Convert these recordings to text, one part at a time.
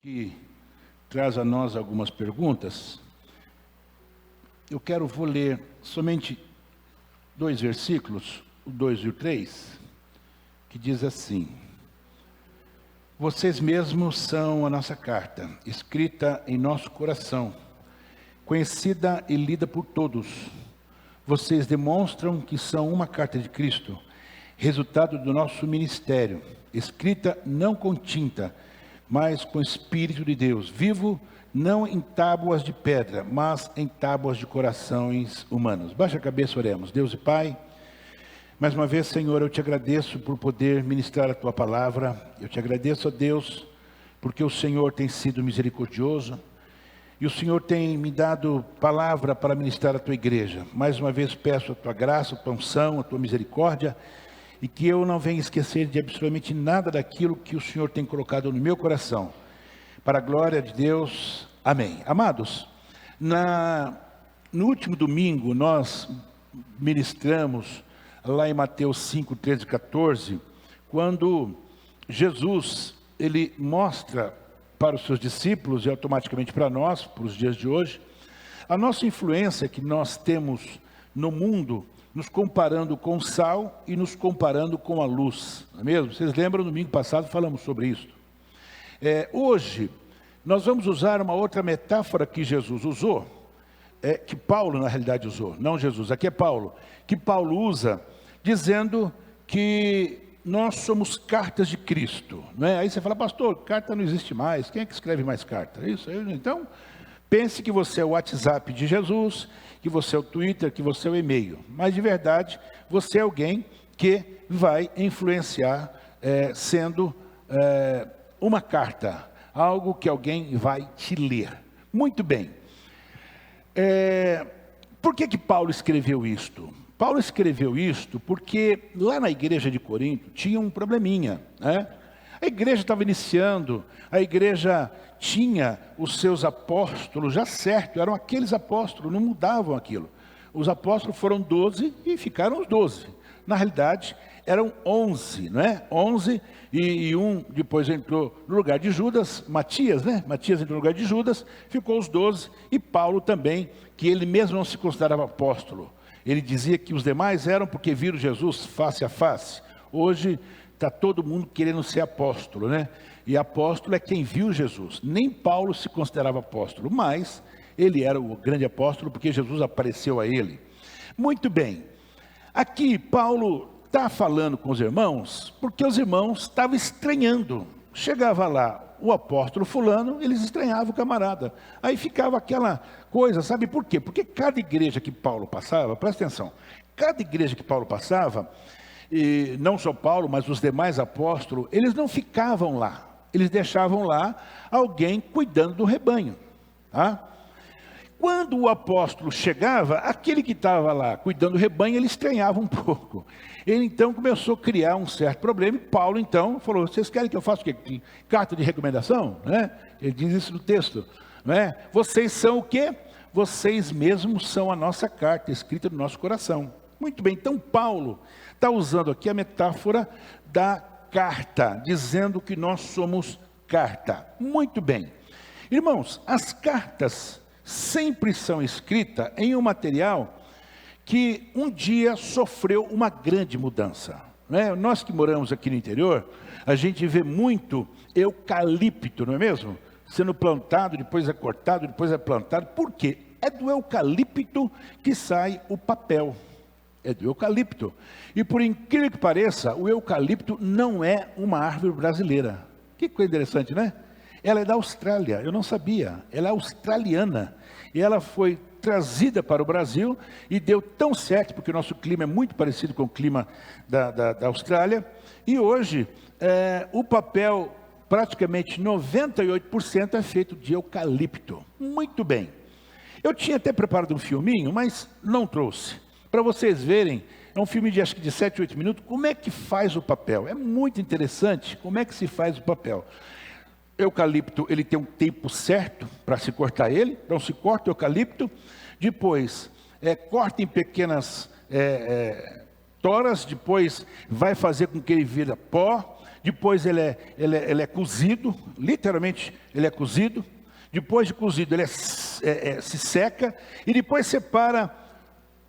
que traz a nós algumas perguntas. Vou ler somente 2 versículos, o 2 e o 3, que diz assim: vocês mesmos são a nossa carta, escrita em nosso coração, conhecida e lida por todos. Vocês demonstram que são uma carta de Cristo, resultado do nosso ministério, escrita não com tinta, mas com o Espírito de Deus, vivo não em tábuas de pedra, mas em tábuas de corações humanos. Baixa a cabeça, oremos. Deus e Pai, mais uma vez, Senhor, eu te agradeço por poder ministrar a Tua palavra. Eu te agradeço, ó Deus, porque o Senhor tem sido misericordioso e o Senhor tem me dado palavra para ministrar a Tua igreja. Mais uma vez peço a Tua graça, a Tua unção, a Tua misericórdia, e que eu não venha esquecer de absolutamente nada daquilo que o Senhor tem colocado no meu coração. Para a glória de Deus, amém. Amados, no último domingo nós ministramos lá em Mateus 5, 13 e 14, quando Jesus, ele mostra para os seus discípulos e automaticamente para nós, para os dias de hoje, a nossa influência que nós temos no mundo, nos comparando com o sal e nos comparando com a luz, não é mesmo? Vocês lembram, no domingo passado falamos sobre isso. Hoje, nós vamos usar uma outra metáfora que Jesus usou, que Paulo na realidade usou, não Jesus, aqui é Paulo, que Paulo usa, dizendo que nós somos cartas de Cristo, não é? Aí você fala, pastor, carta não existe mais, quem é que escreve mais carta? É isso aí, então, pense que você é o WhatsApp de Jesus, que você é o Twitter, que você é o e-mail, mas de verdade, você é alguém que vai influenciar, sendo uma carta, algo que alguém vai te ler. Muito bem. Por que Paulo escreveu isto? Paulo escreveu isto porque lá na igreja de Corinto tinha um probleminha, né? A igreja estava iniciando, a igreja tinha os seus apóstolos já certo, eram aqueles apóstolos, não mudavam aquilo. Os apóstolos foram 12 e ficaram os 12. Na realidade, eram 11, não é? 11 e um depois entrou no lugar de Judas, Matias, né? Matias entrou no lugar de Judas, ficou os 12, e Paulo também, que ele mesmo não se considerava apóstolo. Ele dizia que os demais eram porque viram Jesus face a face. Hoje está todo mundo querendo ser apóstolo, né? E apóstolo é quem viu Jesus. Nem Paulo se considerava apóstolo, mas ele era o grande apóstolo porque Jesus apareceu a ele. Muito bem. Aqui Paulo está falando com os irmãos porque os irmãos estavam estranhando. Chegava lá o apóstolo fulano, eles estranhavam o camarada. Aí ficava aquela coisa, sabe por quê? Porque cada igreja que Paulo passava, presta atenção, cada igreja que Paulo passava, e não só Paulo, mas os demais apóstolos, eles não ficavam lá. Eles deixavam lá alguém cuidando do rebanho. Tá? Quando o apóstolo chegava, aquele que estava lá cuidando do rebanho, ele estranhava um pouco. Ele então começou a criar um certo problema, e Paulo então falou, vocês querem que eu faça o quê? Carta de recomendação? Né? Ele diz isso no texto. Né? Vocês são o quê? Vocês mesmos são a nossa carta, escrita no nosso coração. Muito bem, então Paulo está usando aqui a metáfora da carta, dizendo que nós somos carta. Muito bem. Irmãos, as cartas sempre são escritas em um material que um dia sofreu uma grande mudança. Né? Nós que moramos aqui no interior, a gente vê muito eucalipto, não é mesmo? Sendo plantado, depois é cortado, depois é plantado. Por quê? É do eucalipto que sai o papel. É do eucalipto. E por incrível que pareça, o eucalipto não é uma árvore brasileira. Que coisa interessante, né? Ela é da Austrália, eu não sabia. Ela é australiana. E ela foi trazida para o Brasil e deu tão certo, porque o nosso clima é muito parecido com o clima da Austrália. E hoje, o papel, praticamente 98% é feito de eucalipto. Muito bem. Eu tinha até preparado um filminho, mas não trouxe. Para vocês verem, é um filme de acho que de 7, 8 minutos, como é que faz o papel. É muito interessante como é que se faz o papel. Eucalipto, ele tem um tempo certo para se cortar ele, então se corta o eucalipto, depois corta em pequenas toras, depois vai fazer com que ele vira pó, depois ele é cozido, literalmente ele é cozido, depois de cozido ele se seca, e depois separa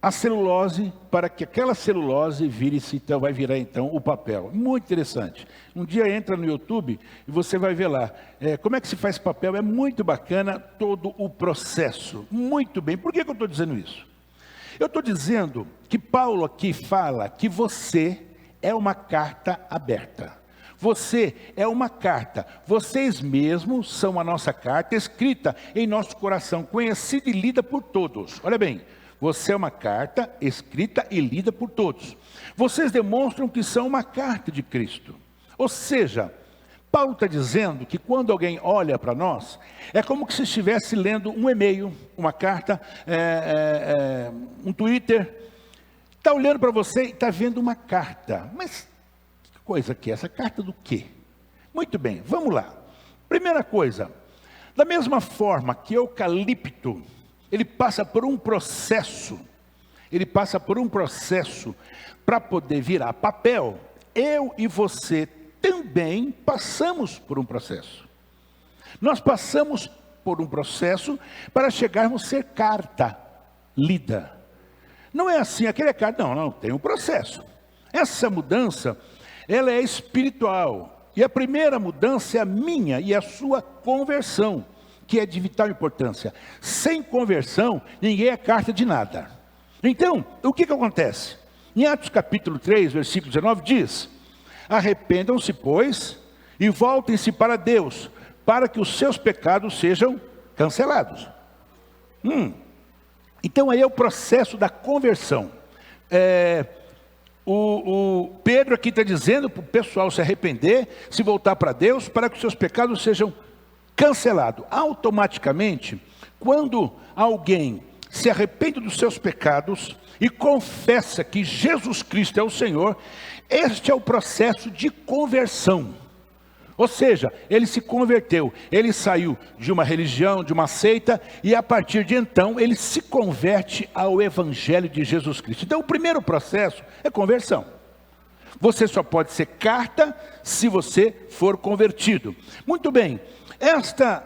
a celulose, para que aquela celulose então, vai virar então o papel. Muito interessante. Um dia entra no YouTube e você vai ver lá. Como é que se faz papel? É muito bacana todo o processo. Muito bem. Por que eu estou dizendo isso? Eu estou dizendo que Paulo aqui fala que você é uma carta aberta. Você é uma carta. Vocês mesmos são a nossa carta escrita em nosso coração, conhecida e lida por todos. Olha bem. Você é uma carta escrita e lida por todos. Vocês demonstram que são uma carta de Cristo. Ou seja, Paulo está dizendo que quando alguém olha para nós, é como se estivesse lendo um e-mail, uma carta, um Twitter. Está olhando para você e está vendo uma carta. Mas que coisa que é essa? Carta do quê? Muito bem, vamos lá. Primeira coisa, da mesma forma que eucalipto, ele passa por um processo, para poder virar papel. Eu e você também passamos por um processo. Nós passamos por um processo para chegarmos a ser carta lida. Não é assim, aquele é carta, não, tem um processo. Essa mudança, ela é espiritual. E a primeira mudança é a minha e a sua conversão, que é de vital importância. Sem conversão, ninguém é carta de nada. Então, o que acontece? Em Atos capítulo 3, versículo 19, diz: arrependam-se, pois, e voltem-se para Deus, para que os seus pecados sejam cancelados. Então, aí é o processo da conversão. O Pedro aqui está dizendo para o pessoal se arrepender, se voltar para Deus, para que os seus pecados sejam cancelado. Automaticamente, quando alguém se arrepende dos seus pecados e confessa que Jesus Cristo é o Senhor, este é o processo de conversão. Ou seja, ele se converteu, ele saiu de uma religião, de uma seita, e a partir de então ele se converte ao Evangelho de Jesus Cristo. Então o primeiro processo é conversão. Você só pode ser carta se você for convertido. Muito bem. Esta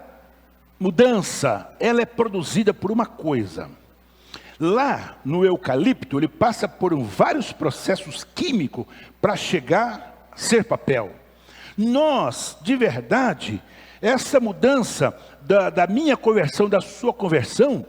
mudança, ela é produzida por uma coisa. Lá no eucalipto, ele passa por vários processos químicos para chegar a ser papel. Nós, de verdade, essa mudança da minha conversão, da sua conversão,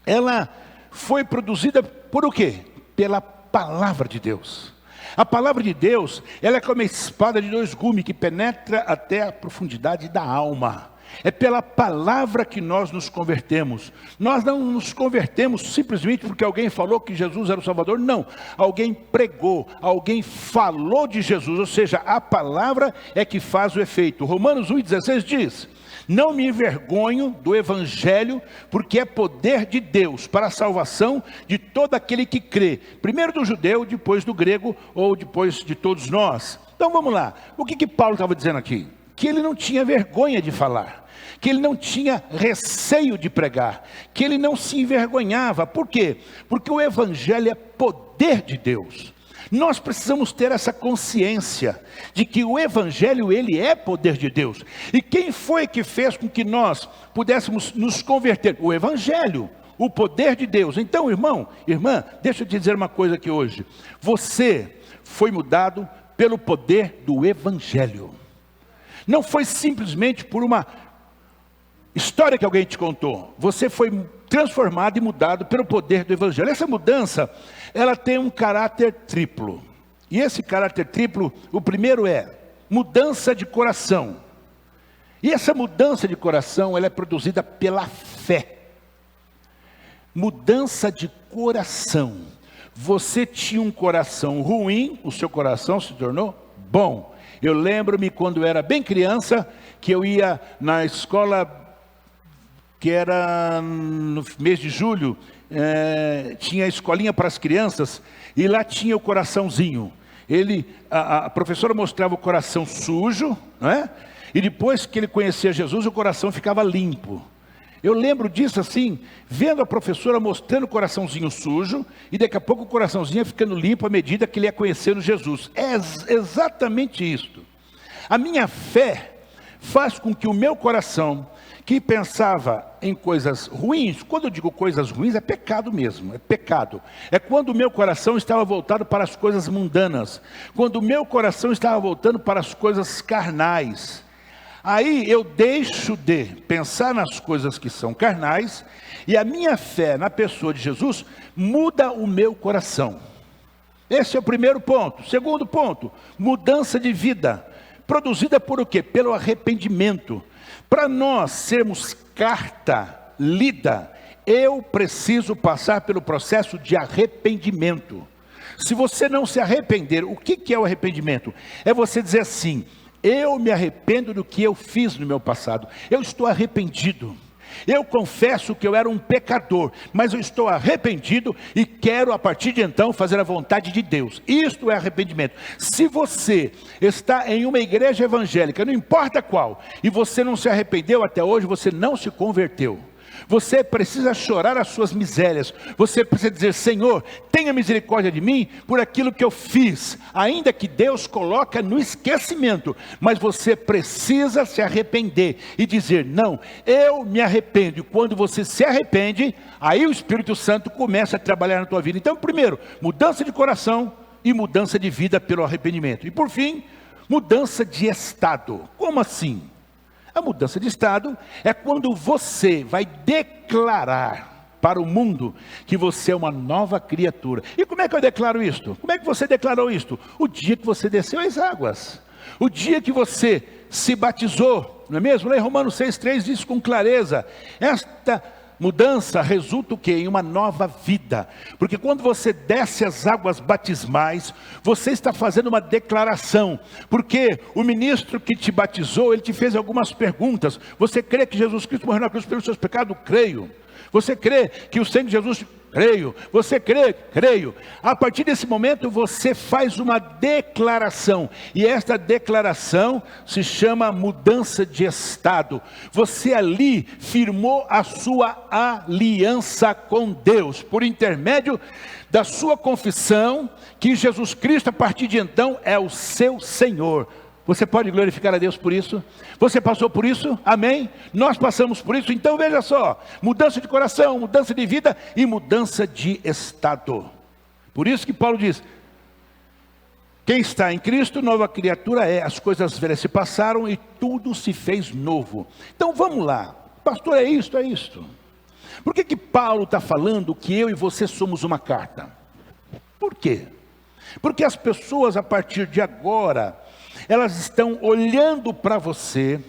ela foi produzida por o quê? Pela palavra de Deus. A palavra de Deus, ela é como uma espada de dois gumes que penetra até a profundidade da alma. É pela palavra que nós nos convertemos. Nós não nos convertemos simplesmente porque alguém falou que Jesus era o Salvador. Não, alguém pregou, alguém falou de Jesus. Ou seja, a palavra é que faz o efeito. Romanos 1,16 diz: não me envergonho do Evangelho, porque é poder de Deus para a salvação de todo aquele que crê. Primeiro do judeu, depois do grego, ou depois de todos nós. Então vamos lá, o que Paulo estava dizendo aqui? Que ele não tinha vergonha de falar, que ele não tinha receio de pregar, que ele não se envergonhava. Por quê? Porque o Evangelho é poder de Deus. Nós precisamos ter essa consciência de que o Evangelho, ele é poder de Deus. E quem foi que fez com que nós pudéssemos nos converter? O Evangelho, o poder de Deus. Então, irmão, irmã, deixa eu te dizer uma coisa aqui hoje. Você foi mudado pelo poder do Evangelho. Não foi simplesmente por uma história que alguém te contou. Você foi transformado e mudado pelo poder do Evangelho. Essa mudança, ela tem um caráter triplo. E esse caráter triplo, o primeiro é mudança de coração. E essa mudança de coração, ela é produzida pela fé. Mudança de coração. Você tinha um coração ruim, o seu coração se tornou bom. Eu lembro-me quando eu era bem criança, que eu ia na escola, que era no mês de julho, tinha a escolinha para as crianças, e lá tinha o coraçãozinho. A professora mostrava o coração sujo, não é? E depois que ele conhecia Jesus, o coração ficava limpo. Eu lembro disso assim, vendo a professora mostrando o coraçãozinho sujo, e daqui a pouco o coraçãozinho ia ficando limpo à medida que ele ia conhecendo Jesus. É exatamente isto. A minha fé faz com que o meu coração, que pensava em coisas ruins, quando eu digo coisas ruins, é pecado mesmo, é pecado. É quando o meu coração estava voltado para as coisas mundanas, quando o meu coração estava voltando para as coisas carnais. Aí eu deixo de pensar nas coisas que são carnais, e a minha fé na pessoa de Jesus muda o meu coração. Esse é o primeiro ponto. Segundo ponto, mudança de vida, produzida por o quê? Pelo arrependimento. Para nós sermos carta lida, eu preciso passar pelo processo de arrependimento. Se você não se arrepender, o que é o arrependimento? É você dizer assim: eu me arrependo do que eu fiz no meu passado, eu estou arrependido. Eu confesso que eu era um pecador, mas eu estou arrependido e quero a partir de então fazer a vontade de Deus. Isto é arrependimento. Se você está em uma igreja evangélica, não importa qual, e você não se arrependeu até hoje, você não se converteu. Você precisa chorar as suas misérias. Você precisa dizer: Senhor, tenha misericórdia de mim por aquilo que eu fiz. Ainda que Deus coloca no esquecimento, mas você precisa se arrepender e dizer: não, eu me arrependo. E quando você se arrepende, aí o Espírito Santo começa a trabalhar na tua vida. Então, primeiro, mudança de coração e mudança de vida pelo arrependimento. E por fim, mudança de estado. Como assim? A mudança de estado é quando você vai declarar para o mundo que você é uma nova criatura. E como é que eu declaro isto? Como é que você declarou isto? O dia que você desceu as águas. O dia que você se batizou, não é mesmo? Lá em Romanos 6,3 diz com clareza: esta mudança resulta o quê? Em uma nova vida. Porque quando você desce as águas batismais, você está fazendo uma declaração. Porque o ministro que te batizou, ele te fez algumas perguntas. Você crê que Jesus Cristo morreu na cruz pelos seus pecados? Creio. Você crê que o sangue de Jesus? Creio. Você crê? Creio. A partir desse momento você faz uma declaração. E esta declaração se chama mudança de estado. Você ali firmou a sua aliança com Deus, por intermédio da sua confissão, que Jesus Cristo a partir de então é o seu Senhor. Você pode glorificar a Deus por isso? Você passou por isso? Amém? Nós passamos por isso. Então veja só, mudança de coração, mudança de vida e mudança de estado. Por isso que Paulo diz: quem está em Cristo, nova criatura é. As coisas velhas se passaram e tudo se fez novo. Então vamos lá, pastor, é isto. Por que Paulo está falando que eu e você somos uma carta? Por quê? Porque as pessoas a partir de agora, elas estão olhando para você,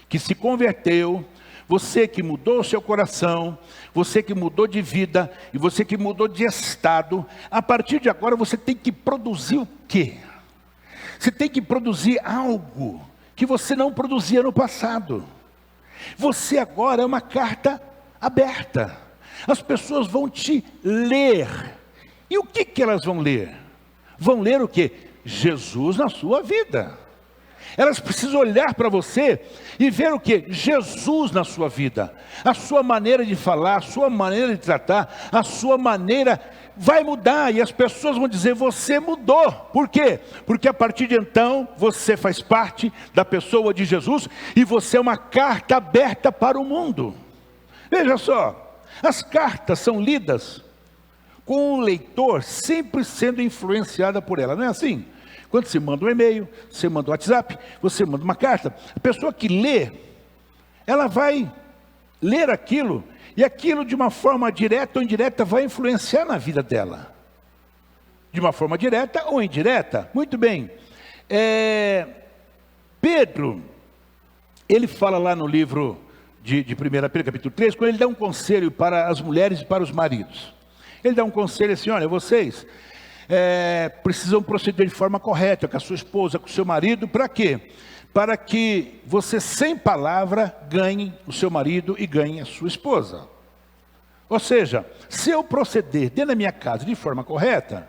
que se converteu, você que mudou o seu coração, você que mudou de vida, e você que mudou de estado. A partir de agora você tem que produzir o quê? Você tem que produzir algo que você não produzia no passado. Você agora é uma carta aberta. As pessoas vão te ler. E o que elas vão ler? Vão ler o quê? Jesus na sua vida. Elas precisam olhar para você e ver o que? Jesus na sua vida. A sua maneira de falar, a sua maneira de tratar, a sua maneira vai mudar. E as pessoas vão dizer: você mudou. Por quê? Porque a partir de então você faz parte da pessoa de Jesus e você é uma carta aberta para o mundo. Veja só, as cartas são lidas com o leitor sempre sendo influenciada por ela, não é assim? Quando você manda um e-mail, você manda um WhatsApp, você manda uma carta, a pessoa que lê, ela vai ler aquilo, e aquilo de uma forma direta ou indireta vai influenciar na vida dela. De uma forma direta ou indireta. Muito bem. Pedro, ele fala lá no livro de 1 Pedro, capítulo 3, quando ele dá um conselho para as mulheres e para os maridos. Ele dá um conselho assim: olha, vocês precisam proceder de forma correta com a sua esposa, com o seu marido. Para quê? Para que você sem palavra ganhe o seu marido e ganhe a sua esposa. Ou seja, se eu proceder dentro da minha casa de forma correta,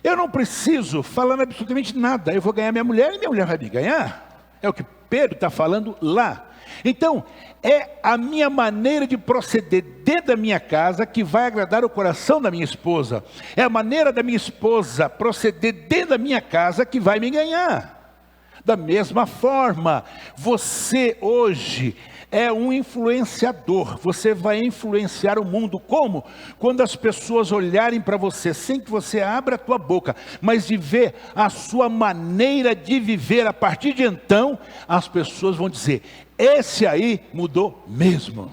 eu não preciso falar absolutamente nada. Eu vou ganhar minha mulher e minha mulher vai me ganhar. É o que Pedro está falando lá. Então, é a minha maneira de proceder dentro da minha casa que vai agradar o coração da minha esposa. É a maneira da minha esposa proceder dentro da minha casa que vai me ganhar. Da mesma forma, você hoje é um influenciador. Você vai influenciar o mundo. Como? Quando as pessoas olharem para você, sem que você abra a tua boca, mas de ver a sua maneira de viver. A partir de então, as pessoas vão dizer: esse aí mudou mesmo.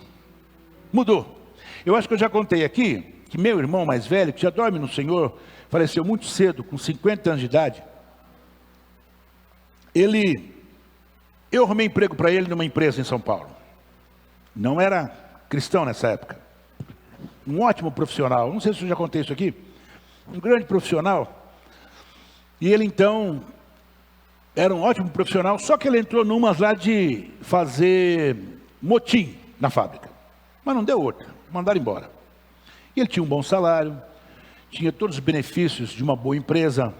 Mudou. Eu acho que eu já contei aqui, que meu irmão mais velho, que já dorme no Senhor, faleceu muito cedo, com 50 anos de idade. Eu arrumei emprego para ele numa empresa em São Paulo. Não era cristão nessa época. Um ótimo profissional. Não sei se eu já contei isso aqui. Um grande profissional. E ele então era um ótimo profissional, só que ele entrou numas lá de fazer motim na fábrica. Mas não deu outra. Mandaram embora. E ele tinha um bom salário, tinha todos os benefícios de uma boa empresa.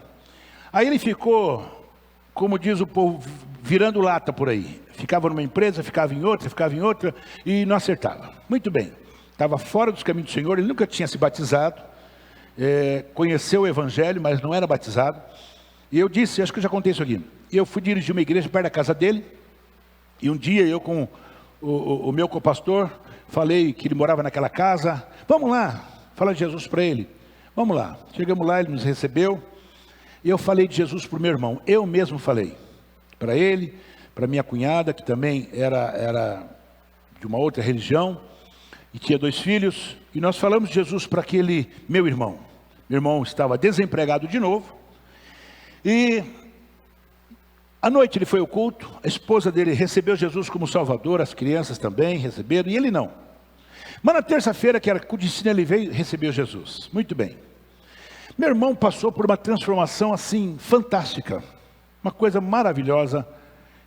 Aí ele ficou, como diz o povo, virando lata por aí. Ficava numa empresa, ficava em outra e não acertava. Muito bem, estava fora dos caminhos do Senhor, ele nunca tinha se batizado, conheceu o Evangelho, mas não era batizado. E eu disse, acho que eu já contei isso aqui, eu fui dirigir uma igreja perto da casa dele, e um dia eu com o meu copastor, falei que ele morava naquela casa, vamos lá, fala de Jesus para ele, vamos lá. Chegamos lá, ele nos recebeu, e eu falei de Jesus para o meu irmão, eu mesmo falei, para ele, para minha cunhada, que também era de uma outra religião, e tinha 2 filhos, e nós falamos de Jesus para aquele meu irmão. Meu irmão estava desempregado de novo, e à noite ele foi ao culto, a esposa dele recebeu Jesus como Salvador, as crianças também receberam, e ele não. Mas na terça-feira, que era com o destino, ele veio e recebeu Jesus. Muito bem. Meu irmão passou por uma transformação assim, fantástica, uma coisa maravilhosa.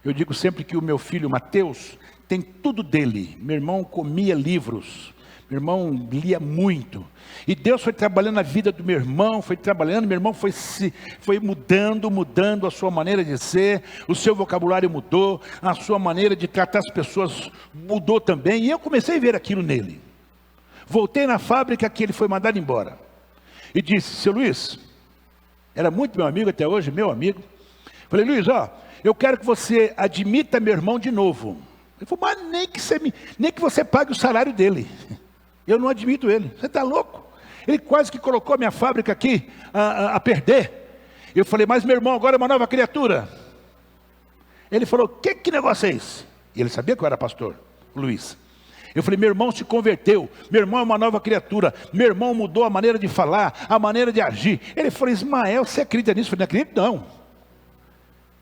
Eu digo sempre que o meu filho Mateus tem tudo dele. Meu irmão comia livros, meu irmão lia muito. E Deus foi trabalhando na vida do meu irmão, foi trabalhando, meu irmão foi mudando a sua maneira de ser, o seu vocabulário mudou, a sua maneira de tratar as pessoas mudou também. E eu comecei a ver aquilo nele. Voltei na fábrica que ele foi mandado embora. E disse, seu Luiz, era muito meu amigo até hoje, meu amigo. Falei, Luiz, eu quero que você admita meu irmão de novo. Ele falou, mas nem que você pague o salário dele. Eu não admito ele. Você está louco? Ele quase que colocou a minha fábrica aqui a perder. Eu falei, mas meu irmão agora é uma nova criatura. Ele falou, que negócio é esse? E ele sabia que eu era pastor, o Luiz. Eu falei, meu irmão se converteu, meu irmão é uma nova criatura, meu irmão mudou a maneira de falar, a maneira de agir. Ele falou, Ismael, você acredita nisso? Eu falei, não acredito não.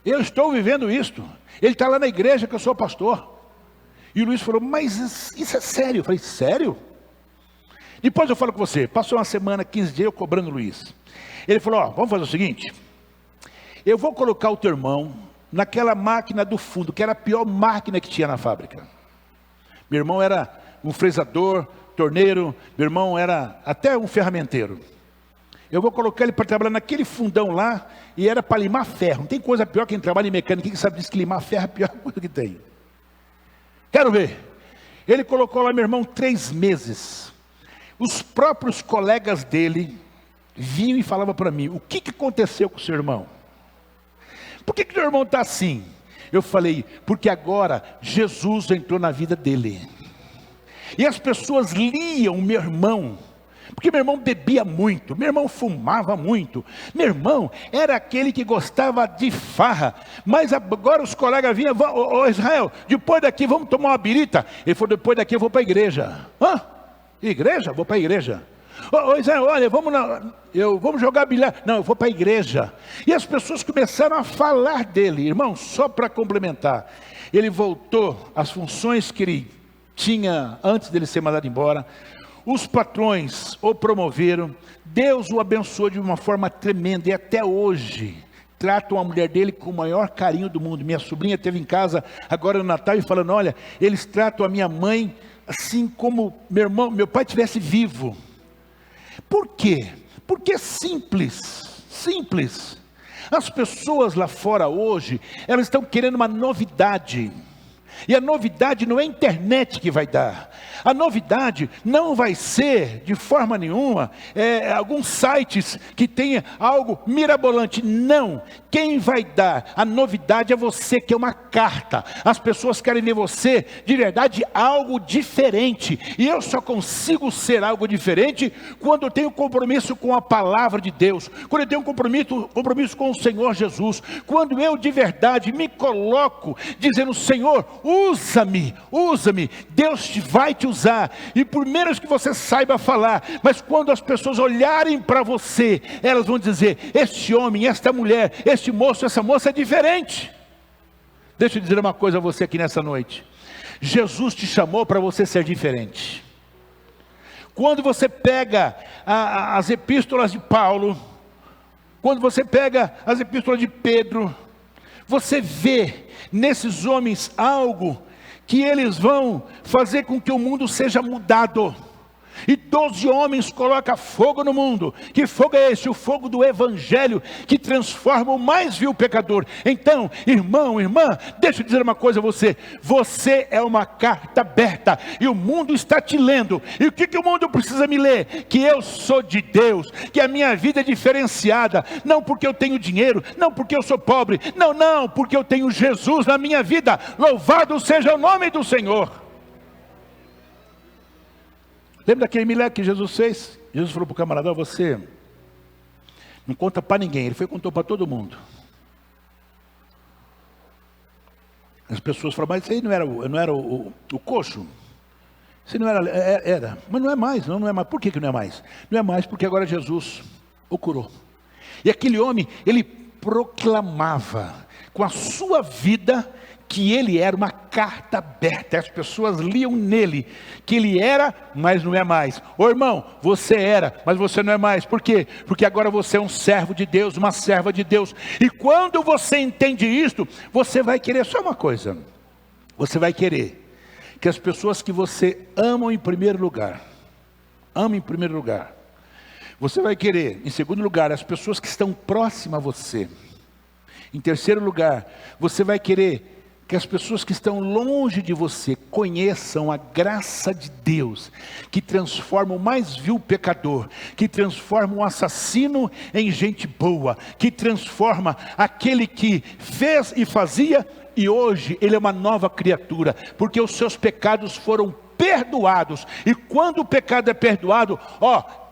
Eu estou vivendo isto. Ele está lá na igreja que eu sou pastor. E o Luiz falou, mas isso é sério? Eu falei, sério? Depois eu falo com você. Passou uma semana, 15 dias, eu cobrando o Luiz. Ele falou, vamos fazer o seguinte. Eu vou colocar o teu irmão naquela máquina do fundo, que era a pior máquina que tinha na fábrica. Meu irmão era um fresador, torneiro, meu irmão era até um ferramenteiro. Eu vou colocar ele para trabalhar naquele fundão lá, e era para limar ferro. Não tem coisa pior que quem trabalha em mecânica, que sabe disso, que limar ferro é a pior coisa que tem. Quero ver. Ele colocou lá meu irmão 3 meses. Os próprios colegas dele vinham e falavam para mim, o que aconteceu com o seu irmão? Por que o seu irmão está assim? Eu falei, porque agora Jesus entrou na vida dele. E as pessoas liam meu irmão, porque meu irmão bebia muito, meu irmão fumava muito, meu irmão era aquele que gostava de farra, mas agora os colegas vinham, ô Israel, depois daqui vamos tomar uma birita. Ele falou, depois daqui eu vou para a igreja. Igreja? Vou para a igreja. Ô Israel, olha, vamos jogar bilhar. Não, eu vou para a igreja. E as pessoas começaram a falar dele. Irmão, só para complementar, ele voltou às funções que ele tinha antes dele ser mandado embora. Os patrões o promoveram, Deus o abençoou de uma forma tremenda, e até hoje tratam a mulher dele com o maior carinho do mundo. Minha sobrinha esteve em casa agora no Natal e falando, olha, eles tratam a minha mãe assim como meu pai estivesse vivo. Por quê? Porque é simples. As pessoas lá fora hoje, elas estão querendo uma novidade. E a novidade não é a internet que vai dar. A novidade não vai ser, de forma nenhuma, alguns sites que tenha algo mirabolante. Não. Quem vai dar a novidade é você, que é uma carta. As pessoas querem ver você, de verdade, algo diferente. E eu só consigo ser algo diferente quando eu tenho compromisso com a palavra de Deus. Quando eu tenho compromisso com o Senhor Jesus. Quando eu, de verdade, me coloco dizendo: Senhor, usa-me. Deus vai te usar. E por menos que você saiba falar, mas quando as pessoas olharem para você, elas vão dizer: este homem, esta mulher, este moço, essa moça é diferente. Deixa eu dizer uma coisa a você aqui nessa noite. Jesus te chamou para você ser diferente. Quando você pega as epístolas de Paulo, quando você pega as epístolas de Pedro, você vê nesses homens algo que eles vão fazer com que o mundo seja mudado. E 12 homens colocam fogo no mundo. Que fogo é esse? O fogo do evangelho, que transforma o mais vil pecador. Então, irmão, irmã, deixa eu dizer uma coisa a você. Você é uma carta aberta, e o mundo está te lendo. E o que o mundo precisa me ler? Que eu sou de Deus, que a minha vida é diferenciada. Não porque eu tenho dinheiro, não porque eu sou pobre, não, porque eu tenho Jesus na minha vida. Louvado seja o nome do Senhor. Lembra daquele milagre que Jesus fez? Jesus falou para o camarada: você não conta para ninguém. Ele foi e contou para todo mundo. As pessoas falaram: mas isso aí não era o coxo? Isso não era. Mas não é mais, não é mais. Por que não é mais? Não é mais porque agora Jesus o curou. E aquele homem, ele proclamava com a sua vida que ele era uma carta aberta. As pessoas liam nele que ele era, mas não é mais. Ô irmão, você era, mas você não é mais. Por quê? Porque agora você é um servo de Deus, uma serva de Deus. E quando você entende isto, você vai querer só uma coisa. Você vai querer que as pessoas que você ama em primeiro lugar, você vai querer, em segundo lugar, as pessoas que estão próximas a você. Em terceiro lugar, você vai querer que as pessoas que estão longe de você conheçam a graça de Deus, que transforma o mais vil pecador, que transforma um assassino em gente boa, que transforma aquele que fez e fazia, e hoje ele é uma nova criatura, porque os seus pecados foram perdoados. E quando o pecado é perdoado,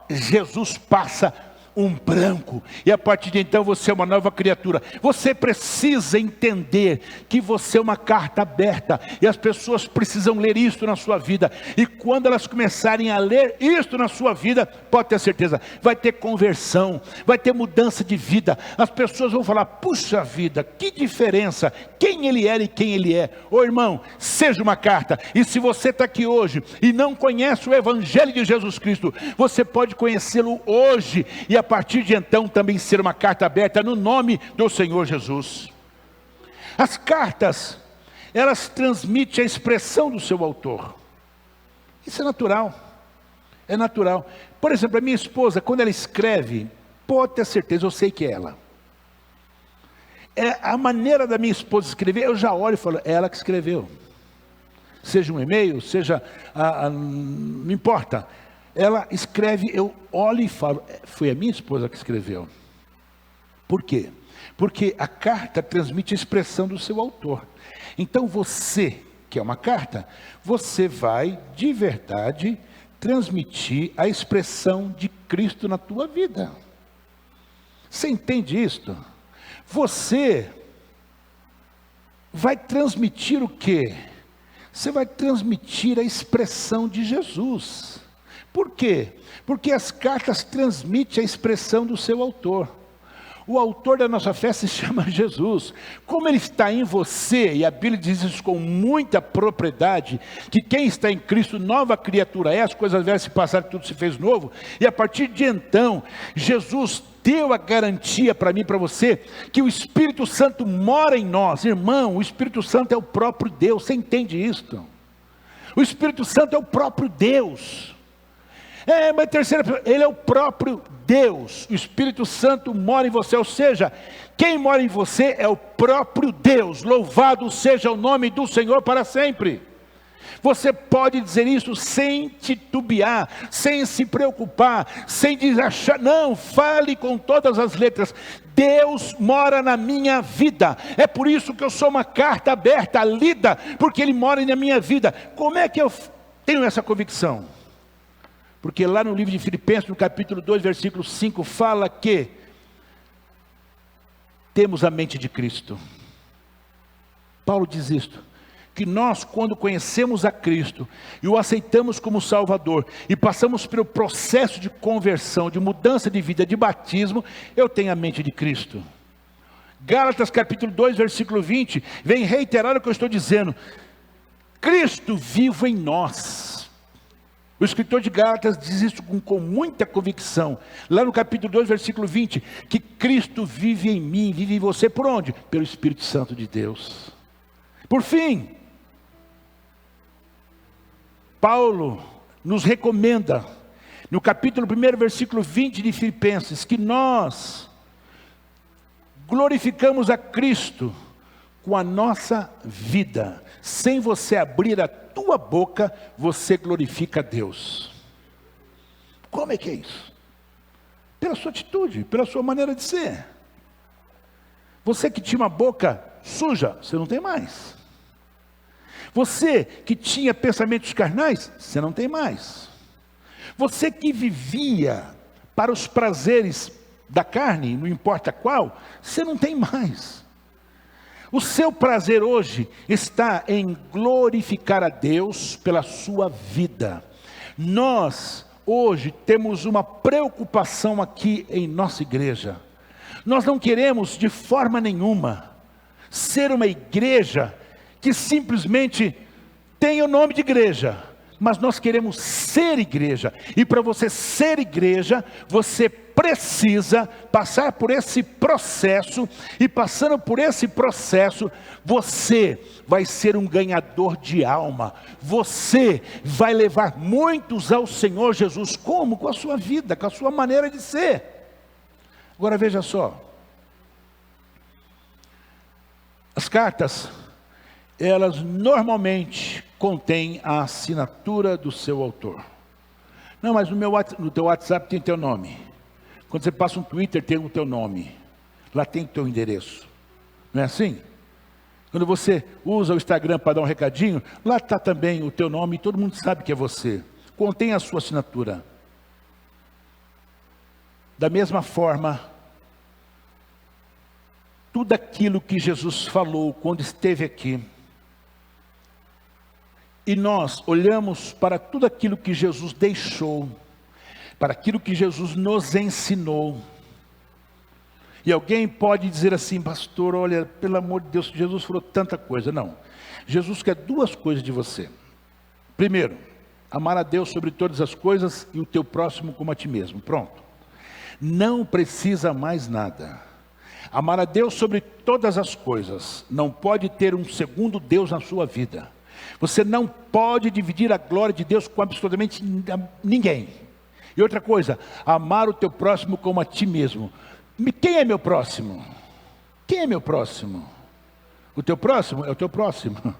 Jesus passa um branco, e a partir de então você é uma nova criatura. Você precisa entender que você é uma carta aberta, e as pessoas precisam ler isto na sua vida. E quando elas começarem a ler isto na sua vida, pode ter certeza, vai ter conversão, vai ter mudança de vida. As pessoas vão falar: puxa vida, que diferença, quem ele era e quem ele é. Ô irmão, seja uma carta. E se você está aqui hoje e não conhece o evangelho de Jesus Cristo, você pode conhecê-lo hoje, e a partir de então também ser uma carta aberta no nome do Senhor Jesus. As cartas, elas transmitem a expressão do seu autor. Isso é natural. Por exemplo, a minha esposa, quando ela escreve, pode ter certeza, eu sei que é ela. A maneira da minha esposa escrever, eu já olho e falo: é ela que escreveu. Seja um e-mail, seja, não importa. Ela escreve, eu olho e falo: foi a minha esposa que escreveu. Por quê? Porque a carta transmite a expressão do seu autor. Então você, que é uma carta, você vai de verdade transmitir a expressão de Cristo na tua vida. Você entende isto? Você vai transmitir o quê? Você vai transmitir a expressão de Jesus. Por quê? Porque as cartas transmitem a expressão do seu autor. O autor da nossa fé se chama Jesus. Como ele está em você, e a Bíblia diz isso com muita propriedade, que quem está em Cristo, nova criatura é, as coisas velhas se passaram, tudo se fez novo. E a partir de então, Jesus deu a garantia para mim e para você, que o Espírito Santo mora em nós. Irmão, o Espírito Santo é o próprio Deus. Você entende isso? O Espírito Santo é o próprio Deus. Mas terceira, ele é o próprio Deus. O Espírito Santo mora em você, ou seja, quem mora em você é o próprio Deus. Louvado seja o nome do Senhor para sempre. Você pode dizer isso sem titubear, sem se preocupar, sem desachar. Não, fale com todas as letras. Deus mora na minha vida. É por isso que eu sou uma carta aberta, lida, porque Ele mora na minha vida. Como é que eu tenho essa convicção? Porque lá no livro de Filipenses, no capítulo 2, versículo 5, fala que temos a mente de Cristo. Paulo diz isto, que nós, quando conhecemos a Cristo e o aceitamos como Salvador e passamos pelo processo de conversão, de mudança de vida, de batismo, eu tenho a mente de Cristo. Gálatas capítulo 2, versículo 20, vem reiterar o que eu estou dizendo. Cristo vivo em nós. O escritor de Gálatas diz isso com muita convicção. Lá no capítulo 2, versículo 20, que Cristo vive em mim, vive em você. Por onde? Pelo Espírito Santo de Deus. Por fim, Paulo nos recomenda, no capítulo 1, versículo 20 de Filipenses, que nós glorificamos a Cristo com a nossa vida. Sem você abrir a tua boca, você glorifica a Deus. Como é que é isso? Pela sua atitude, pela sua maneira de ser. Você que tinha uma boca suja, você não tem mais. Você que tinha pensamentos carnais, você não tem mais. Você que vivia para os prazeres da carne, não importa qual, você não tem mais. O seu prazer hoje está em glorificar a Deus pela sua vida. Nós, hoje, temos uma preocupação aqui em nossa igreja. Nós não queremos, de forma nenhuma, ser uma igreja que simplesmente tem o nome de igreja, mas nós queremos ser igreja, e para você ser igreja, você precisa passar por esse processo, e passando por esse processo, você vai ser um ganhador de alma, você vai levar muitos ao Senhor Jesus. Como? Com a sua vida, com a sua maneira de ser. Agora veja só, as cartas, elas normalmente contêm a assinatura do seu autor. Não, mas no teu WhatsApp tem teu nome. Quando você passa um Twitter, tem o teu nome. Lá tem o teu endereço. Não é assim? Quando você usa o Instagram para dar um recadinho, lá está também o teu nome e todo mundo sabe que é você. Contém a sua assinatura. Da mesma forma, tudo aquilo que Jesus falou quando esteve aqui, e nós olhamos para tudo aquilo que Jesus deixou, para aquilo que Jesus nos ensinou. E alguém pode dizer assim: pastor, olha, pelo amor de Deus, Jesus falou tanta coisa. Não, Jesus quer duas coisas de você. Primeiro, amar a Deus sobre todas as coisas e o teu próximo como a ti mesmo. Pronto. Não precisa mais nada. Amar a Deus sobre todas as coisas. Não pode ter um segundo Deus na sua vida. Você não pode dividir a glória de Deus com absolutamente ninguém. E outra coisa, amar o teu próximo como a ti mesmo. Quem é meu próximo? Quem é meu próximo? O teu próximo é o teu próximo.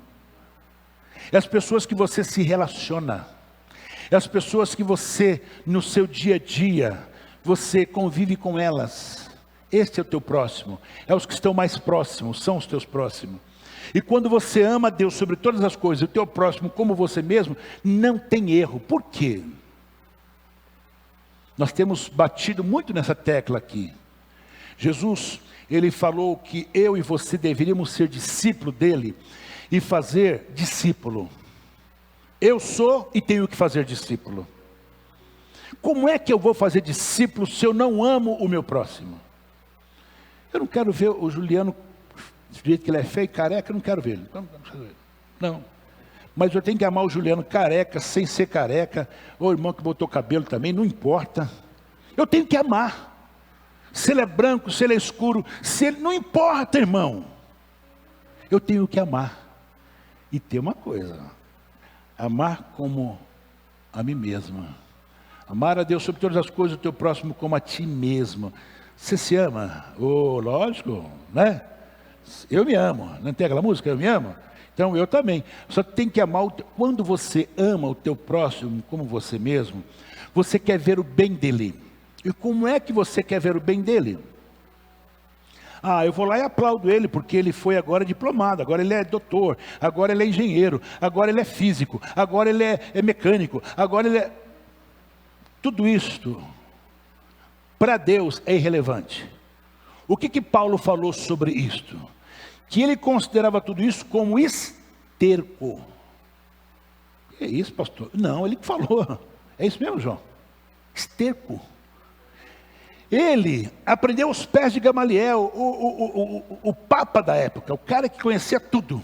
É as pessoas que você se relaciona. É as pessoas que você, no seu dia a dia, você convive com elas. Este é o teu próximo. É os que estão mais próximos, são os teus próximos. E quando você ama a Deus sobre todas as coisas, o teu próximo como você mesmo, não tem erro. Por quê? Nós temos batido muito nessa tecla aqui. Jesus, ele falou que eu e você deveríamos ser discípulo dele e fazer discípulo. Eu sou e tenho que fazer discípulo. Como é que eu vou fazer discípulo se eu não amo o meu próximo? Eu não quero ver o Juliano, do jeito que ele é feio, careca, eu não quero ver ele. Não. Mas eu tenho que amar o Juliano careca, sem ser careca, ou o irmão que botou cabelo também, não importa. Eu tenho que amar. Se ele é branco, se ele é escuro, se ele... não importa, irmão. Eu tenho que amar. E tem uma coisa, amar como a mim mesmo. Amar a Deus sobre todas as coisas, o teu próximo como a ti mesmo. Você se ama? Oh, lógico, né? Eu me amo. Não tem aquela música, eu me amo? Então eu também. Só tem que amar, quando você ama o teu próximo como você mesmo, você quer ver o bem dele. E como é que você quer ver o bem dele? Eu vou lá e aplaudo ele, porque ele foi agora diplomado, agora ele é doutor, agora ele é engenheiro, agora ele é físico, agora ele é mecânico, agora ele é... Tudo isto, para Deus, é irrelevante. O que Paulo falou sobre isto? Que ele considerava tudo isso como esterco. Que é isso, pastor? Não, ele falou. É isso mesmo, João? Esterco. Ele aprendeu aos pés de Gamaliel, o papa da época, o cara que conhecia tudo.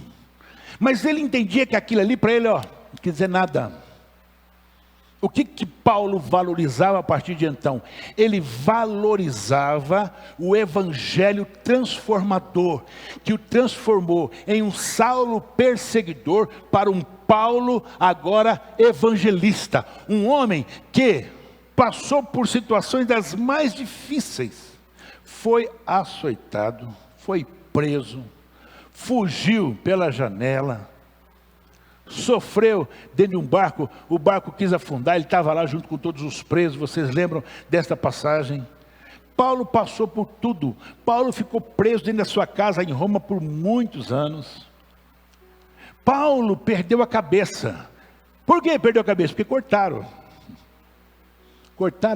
Mas ele entendia que aquilo ali para ele, não quer dizer nada. O que Paulo valorizava a partir de então? Ele valorizava o evangelho transformador, que o transformou em um Saulo perseguidor para um Paulo agora evangelista. Um homem que passou por situações das mais difíceis, foi açoitado, foi preso, fugiu pela janela, sofreu dentro de um barco, o barco quis afundar, ele estava lá junto com todos os presos, vocês lembram desta passagem? Paulo passou por tudo. Paulo ficou preso dentro da sua casa em Roma por muitos anos. Paulo perdeu a cabeça. Por que perdeu a cabeça? Porque cortaram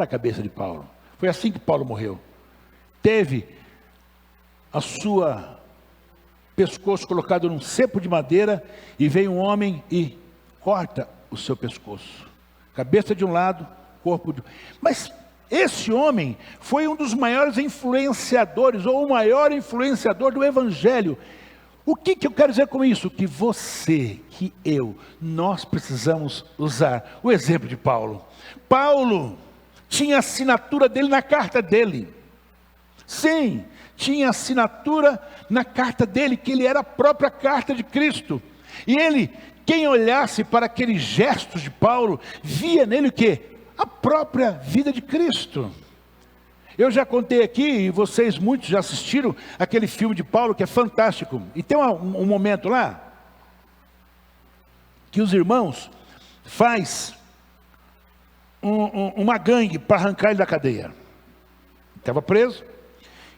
a cabeça de Paulo. Foi assim que Paulo morreu. Teve a sua pescoço colocado num cepo de madeira, e vem um homem e corta o seu pescoço. Cabeça de um lado, corpo de outro. Mas esse homem foi um dos maiores influenciadores, ou o maior influenciador do evangelho. O que eu quero dizer com isso? Que você, que eu, nós precisamos usar o exemplo de Paulo. Paulo tinha a assinatura dele na carta dele. Sim, tinha assinatura na carta dele, que ele era a própria carta de Cristo. E ele, quem olhasse para aqueles gestos de Paulo, via nele o quê? A própria vida de Cristo. Eu já contei aqui, e vocês muitos já assistiram aquele filme de Paulo, que é fantástico. E tem um momento lá, que os irmãos faz uma gangue para arrancar ele da cadeia. Estava preso,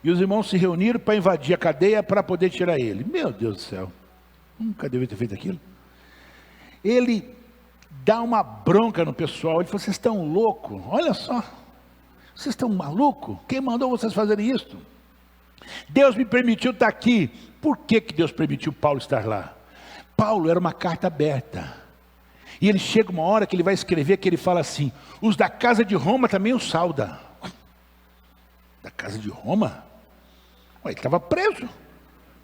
e os irmãos se reuniram para invadir a cadeia para poder tirar ele. Meu Deus do céu, nunca devia ter feito aquilo. Ele dá uma bronca no pessoal, ele falou: vocês estão loucos, olha só, vocês estão malucos? Quem mandou vocês fazerem isso? Deus me permitiu estar aqui. Por que Deus permitiu Paulo estar lá? Paulo era uma carta aberta. E ele chega uma hora que ele vai escrever, que ele fala assim: os da casa de Roma também o sauda. Da casa de Roma? Ué, ele estava preso.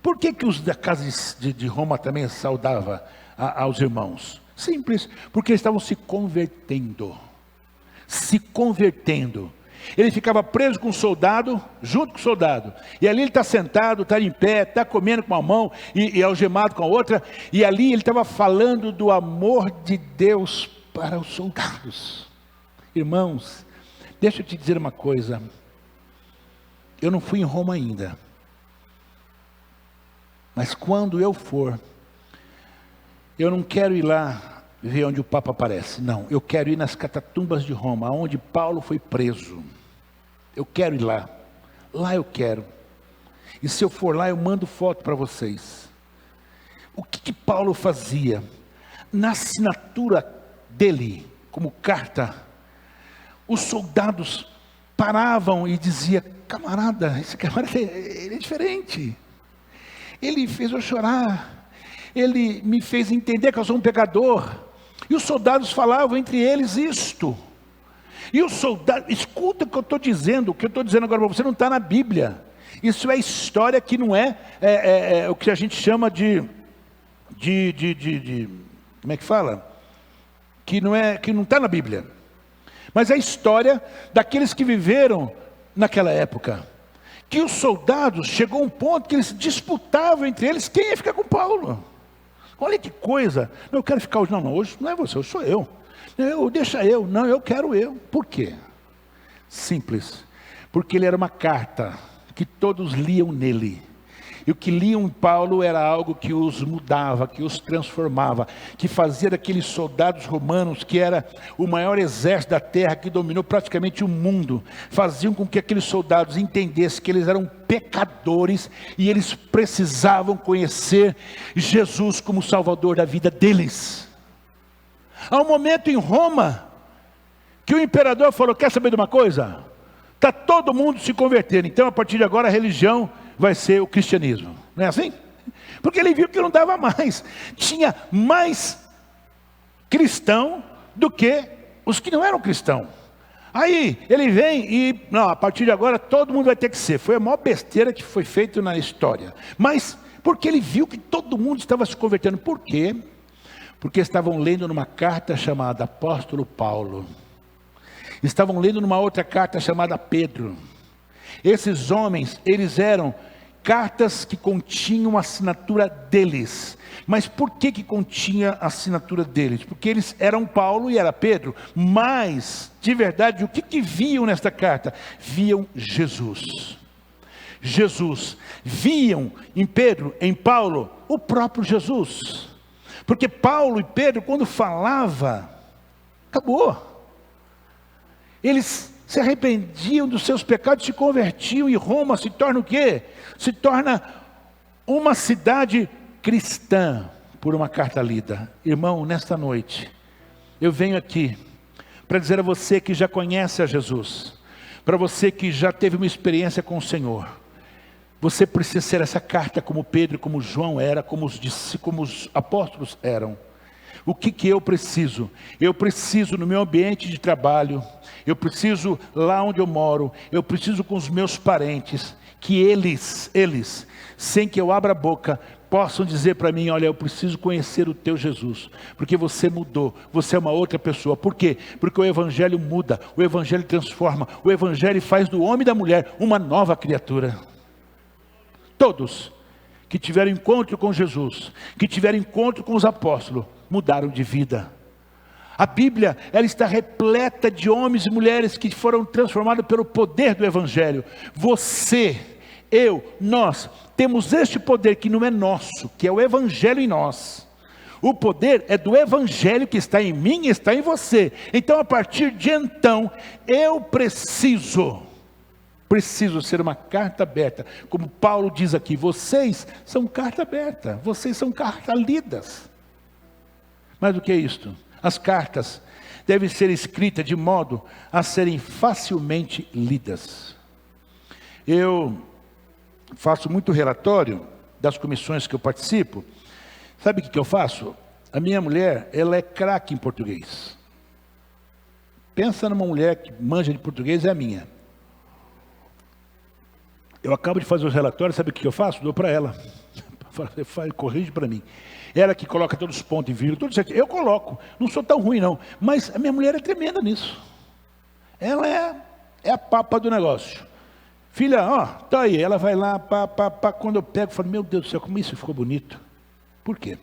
Por que os da casa de Roma também saudavam aos irmãos? Simples, porque eles estavam se convertendo. Se convertendo. Ele ficava preso com o soldado, junto com o soldado. E ali ele está sentado, está em pé, está comendo com uma mão e algemado com a outra. E ali ele estava falando do amor de Deus para os soldados. Irmãos, deixa eu te dizer uma coisa. Eu não fui em Roma ainda. Mas quando eu for, eu não quero ir lá ver onde o Papa aparece. Não, eu quero ir nas catatumbas de Roma, onde Paulo foi preso. Eu quero ir lá. Lá eu quero. E se eu for lá, eu mando foto para vocês. O que Paulo fazia? Na assinatura dele, como carta, os soldados paravam e diziam: camarada, esse camarada ele é diferente. Ele fez eu chorar. Ele me fez entender que eu sou um pecador. E os soldados falavam entre eles isto. E os soldados, escuta o que eu estou dizendo. O que eu estou dizendo agora para você não está na Bíblia. Isso é história que não é o que a gente chama de como é que fala? Que não está na Bíblia. Mas é a história daqueles que viveram naquela época. Que os soldados, chegou um ponto que eles disputavam entre eles quem ia ficar com Paulo. Olha que coisa. Não, eu quero ficar hoje. Não, hoje não é você, hoje sou eu. Deixa eu. Não, eu quero eu. Por quê? Simples. Porque ele era uma carta que todos liam nele. E o que liam em Paulo era algo que os mudava, que os transformava, que fazia daqueles soldados romanos, que era o maior exército da terra, que dominou praticamente o mundo, faziam com que aqueles soldados entendessem que eles eram pecadores e eles precisavam conhecer Jesus como Salvador da vida deles. Há um momento em Roma que o imperador falou: quer saber de uma coisa? Está todo mundo se convertendo, então a partir de agora a religião vai ser o cristianismo. Não é assim? Porque ele viu que não dava mais. Tinha mais cristão do que os que não eram cristãos. Aí ele vem e, não, a partir de agora todo mundo vai ter que ser. Foi a maior besteira que foi feita na história. Mas porque ele viu que todo mundo estava se convertendo. Por quê? Porque estavam lendo numa carta chamada Apóstolo Paulo. Estavam lendo numa outra carta chamada Pedro. Esses homens, eles eram cartas que continham a assinatura deles. Mas por que continha a assinatura deles? Porque eles eram Paulo e era Pedro. Mas, de verdade, o que viam nesta carta? Viam Jesus. Jesus. Viam em Pedro, em Paulo, o próprio Jesus. Porque Paulo e Pedro, quando falava, acabou. Eles se arrependiam dos seus pecados, se convertiam, e Roma se torna o quê? Se torna uma cidade cristã por uma carta lida. Irmão, nesta noite, eu venho aqui para dizer a você que já conhece a Jesus, para você que já teve uma experiência com o Senhor, você precisa ser essa carta como Pedro, como João era, como os apóstolos eram. O que eu preciso? Eu preciso no meu ambiente de trabalho, eu preciso lá onde eu moro, eu preciso com os meus parentes, que eles, sem que eu abra a boca, possam dizer para mim: olha, eu preciso conhecer o teu Jesus, porque você mudou, você é uma outra pessoa. Por quê? Porque o Evangelho muda, o Evangelho transforma, o Evangelho faz do homem e da mulher uma nova criatura. Todos que tiveram encontro com Jesus, que tiveram encontro com os apóstolos, mudaram de vida. A Bíblia, ela está repleta de homens e mulheres que foram transformados pelo poder do Evangelho. Você, eu, nós, temos este poder que não é nosso, que é o Evangelho em nós. O poder é do Evangelho que está em mim e está em você. Então, a partir de então, eu preciso ser uma carta aberta. Como Paulo diz aqui, vocês são carta aberta, vocês são cartas lidas. Mas o que é isto? As cartas devem ser escritas de modo a serem facilmente lidas. Eu faço muito relatório das comissões que eu participo. Sabe o que eu faço? A minha mulher, ela é craque em português. Pensa numa mulher que manja de português, é a minha. Eu acabo de fazer os relatórios, sabe o que eu faço? Dou para ela. Corrige para mim. Ela que coloca todos os pontos em vírgula, tudo certo. Eu coloco, não sou tão ruim não, mas a minha mulher é tremenda nisso. Ela é a papa do negócio. Filha, ó, tá aí. Ela vai lá, quando eu pego, eu falo: meu Deus do céu, como isso ficou bonito. Por quê?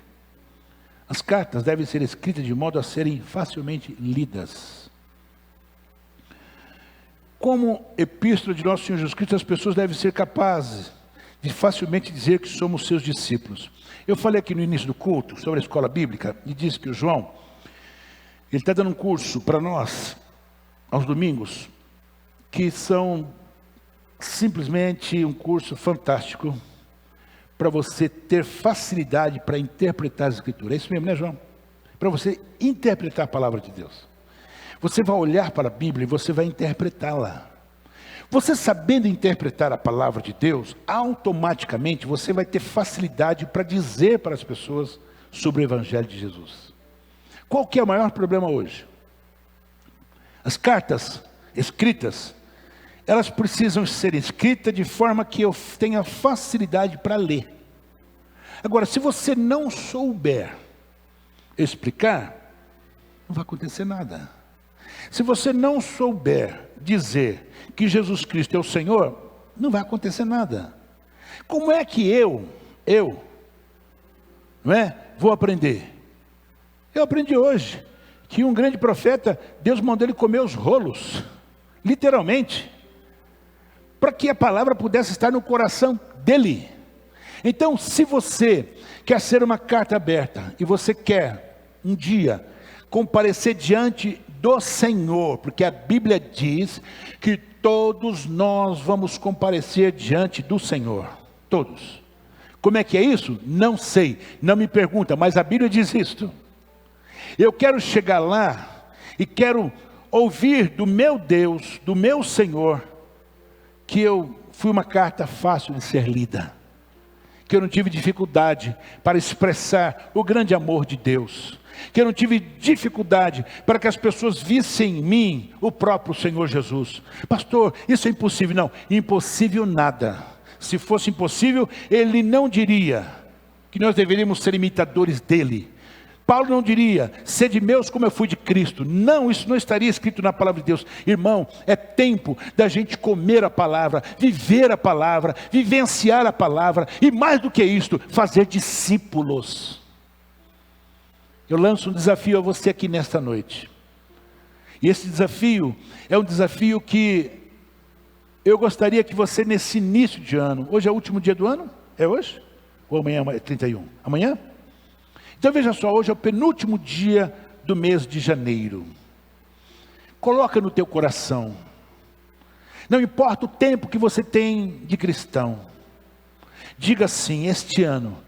As cartas devem ser escritas de modo a serem facilmente lidas. Como epístola de nosso Senhor Jesus Cristo, as pessoas devem ser capazes de facilmente dizer que somos seus discípulos. Eu falei aqui no início do culto sobre a escola bíblica e disse que o João, ele está dando um curso para nós, aos domingos, que são simplesmente um curso fantástico para você ter facilidade para interpretar as Escrituras. É isso mesmo, né, João? Para você interpretar a palavra de Deus. Você vai olhar para a Bíblia e você vai interpretá-la. Você sabendo interpretar a palavra de Deus, automaticamente você vai ter facilidade para dizer para as pessoas sobre o Evangelho de Jesus. Qual que é o maior problema hoje? As cartas escritas, elas precisam ser escritas de forma que eu tenha facilidade para ler. Agora, se você não souber explicar, não vai acontecer nada. Se você não souber dizer que Jesus Cristo é o Senhor, não vai acontecer nada. Como é que eu, não é, vou aprender? Eu aprendi hoje que um grande profeta, Deus mandou ele comer os rolos, literalmente, para que a palavra pudesse estar no coração dele. Então, se você quer ser uma carta aberta, e você quer um dia comparecer diante do Senhor, porque a Bíblia diz que todos nós vamos comparecer diante do Senhor, todos. Como é que é isso? Não sei, não me pergunta, mas a Bíblia diz isto. Eu quero chegar lá e quero ouvir do meu Deus, do meu Senhor, que eu fui uma carta fácil de ser lida, que eu não tive dificuldade para expressar o grande amor de Deus, que eu não tive dificuldade para que as pessoas vissem em mim o próprio Senhor Jesus. Pastor, isso é impossível. Não, impossível nada. Se fosse impossível, ele não diria que nós deveríamos ser imitadores dele. Paulo não diria, sede meus como eu fui de Cristo. Não, isso não estaria escrito na palavra de Deus. Irmão, é tempo da gente comer a palavra, viver a palavra, vivenciar a palavra, e mais do que isto, fazer discípulos. Eu lanço um desafio a você aqui nesta noite. E esse desafio é um desafio que eu gostaria que você, nesse início de ano, hoje é o último dia do ano? É hoje? Ou amanhã é 31? Amanhã? Então veja só, hoje é o penúltimo dia do mês de janeiro. Coloca no teu coração. Não importa o tempo que você tem de cristão. Diga assim, este ano,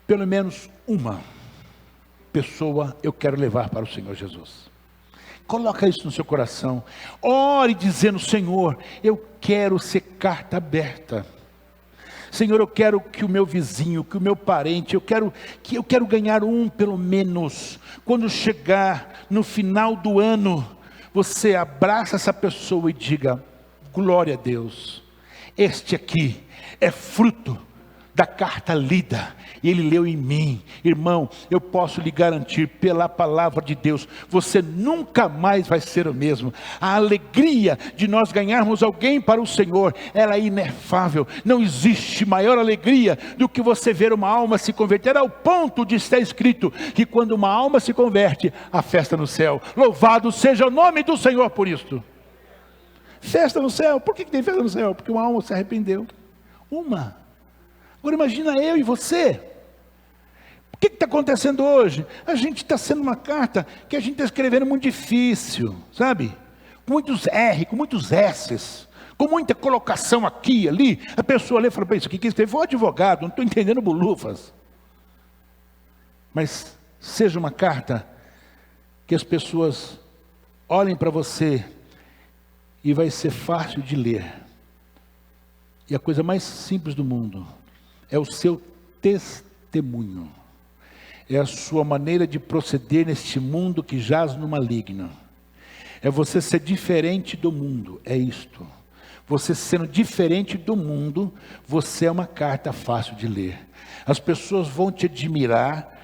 pelo menos uma pessoa eu quero levar para o Senhor Jesus. Coloca isso no seu coração. Ore dizendo, Senhor, eu quero ser carta aberta. Senhor, eu quero que o meu vizinho, que o meu parente, eu quero ganhar um pelo menos. Quando chegar no final do ano, você abraça essa pessoa e diga, glória a Deus, este aqui é fruto da carta lida, e ele leu em mim. Irmão, eu posso lhe garantir pela palavra de Deus, você nunca mais vai ser o mesmo. A alegria de nós ganharmos alguém para o Senhor, ela é inefável. Não existe maior alegria do que você ver uma alma se converter, ao ponto de estar escrito que quando uma alma se converte, há festa no céu. Louvado seja o nome do Senhor por isto. Festa no céu. Por que tem festa no céu? Porque uma alma se arrependeu. Uma. Agora imagina eu e você. O que está acontecendo hoje? A gente está sendo uma carta que a gente está escrevendo muito difícil, sabe? Com muitos R, com muitos S's, com muita colocação aqui e ali. A pessoa lê e fala, isso aqui que escreveu o advogado, não estou entendendo bolufas. Mas seja uma carta que as pessoas olhem para você e vai ser fácil de ler. E a coisa mais simples do mundo é o seu testemunho, é a sua maneira de proceder neste mundo que jaz no maligno, é você ser diferente do mundo, é isto. Você sendo diferente do mundo, você é uma carta fácil de ler. As pessoas vão te admirar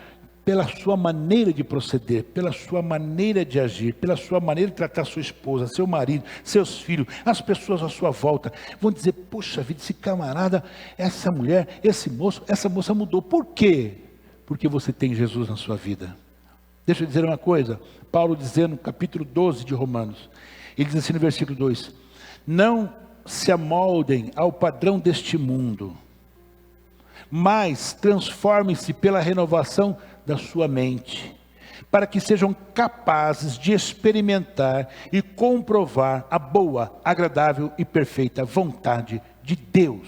pela sua maneira de proceder, pela sua maneira de agir, pela sua maneira de tratar sua esposa, seu marido, seus filhos. As pessoas à sua volta vão dizer, poxa vida, esse camarada, essa mulher, esse moço, essa moça mudou. Por quê? Porque você tem Jesus na sua vida. Deixa eu dizer uma coisa, Paulo dizendo no capítulo 12 de Romanos, ele diz assim no versículo 2, não se amoldem ao padrão deste mundo, mas transformem-se pela renovação da sua mente, para que sejam capazes de experimentar e comprovar a boa, agradável e perfeita vontade de Deus.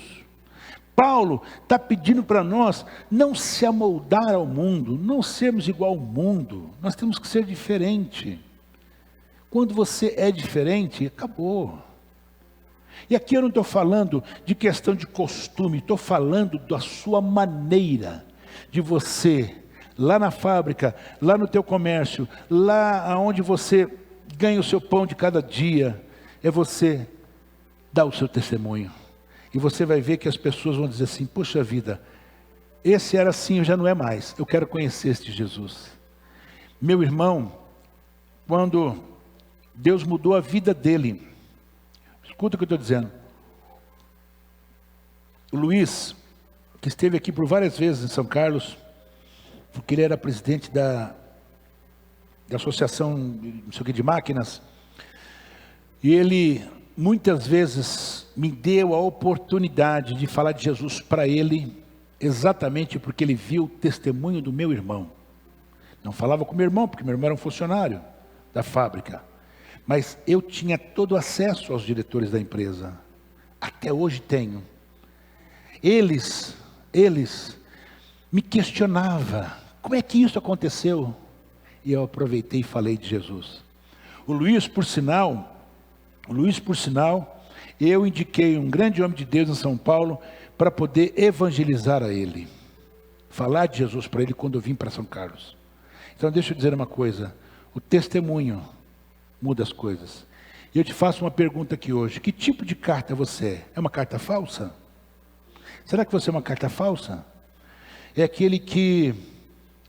Paulo está pedindo para nós não se amoldar ao mundo, não sermos igual ao mundo, nós temos que ser diferente. Quando você é diferente, acabou. E aqui eu não estou falando de questão de costume, estou falando da sua maneira de você, lá na fábrica, lá no teu comércio, lá onde você ganha o seu pão de cada dia, é você dar o seu testemunho. E você vai ver que as pessoas vão dizer assim, poxa vida, esse era assim, já não é mais, eu quero conhecer este Jesus. Meu irmão, quando Deus mudou a vida dele, escuta o que eu estou dizendo. O Luiz, que esteve aqui por várias vezes em São Carlos, porque ele era presidente da associação não sei o que, de máquinas, e ele muitas vezes me deu a oportunidade de falar de Jesus para ele exatamente porque ele viu o testemunho do meu irmão. Não falava com meu irmão, porque meu irmão era um funcionário da fábrica. Mas eu tinha todo acesso aos diretores da empresa. Até hoje tenho. Eles me questionavam. Como é que isso aconteceu? E eu aproveitei e falei de Jesus. O Luiz, por sinal, eu indiquei um grande homem de Deus em São Paulo para poder evangelizar a ele. Falar de Jesus para ele quando eu vim para São Carlos. Então deixa eu dizer uma coisa. O testemunho muda as coisas. E eu te faço uma pergunta aqui hoje. Que tipo de carta você é? É uma carta falsa? Será que você é uma carta falsa? É aquele que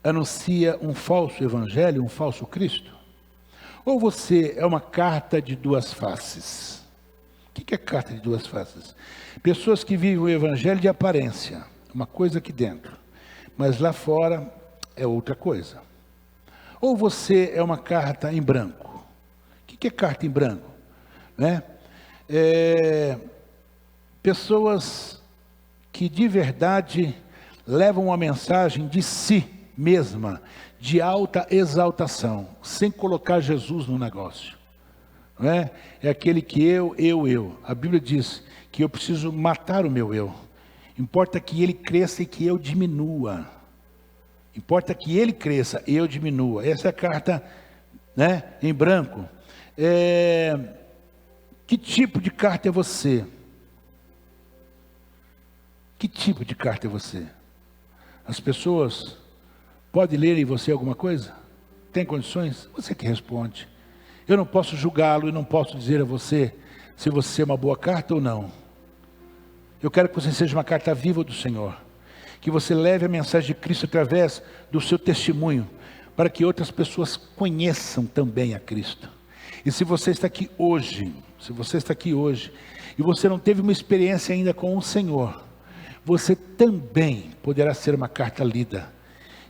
anuncia um falso evangelho, um falso Cristo? Ou você é uma carta de duas faces? O que é carta de duas faces? Pessoas que vivem o evangelho de aparência, uma coisa aqui dentro, mas lá fora é outra coisa. Ou você é uma carta em branco? O que é carta em branco? Né? Pessoas que de verdade levam uma mensagem de si mesma, de alta exaltação, sem colocar Jesus no negócio. Não é? É aquele que eu. A Bíblia diz que eu preciso matar o meu eu. Importa que ele cresça e que eu diminua. Importa que ele cresça e eu diminua. Essa é a carta, né, em branco. Que tipo de carta é você? Que tipo de carta é você? As pessoas podem ler em você alguma coisa? Tem condições? Você que responde. Eu não posso julgá-lo e não posso dizer a você se você é uma boa carta ou não. Eu quero que você seja uma carta viva do Senhor. Que você leve a mensagem de Cristo através do seu testemunho, para que outras pessoas conheçam também a Cristo. E se você está aqui hoje, e você não teve uma experiência ainda com o Senhor, você também poderá ser uma carta lida,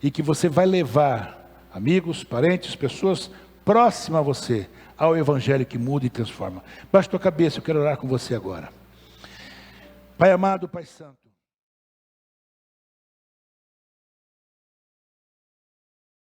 e que você vai levar amigos, parentes, pessoas próximas a você, ao Evangelho que muda e transforma. Baixe tua cabeça, eu quero orar com você agora. Pai amado, Pai santo.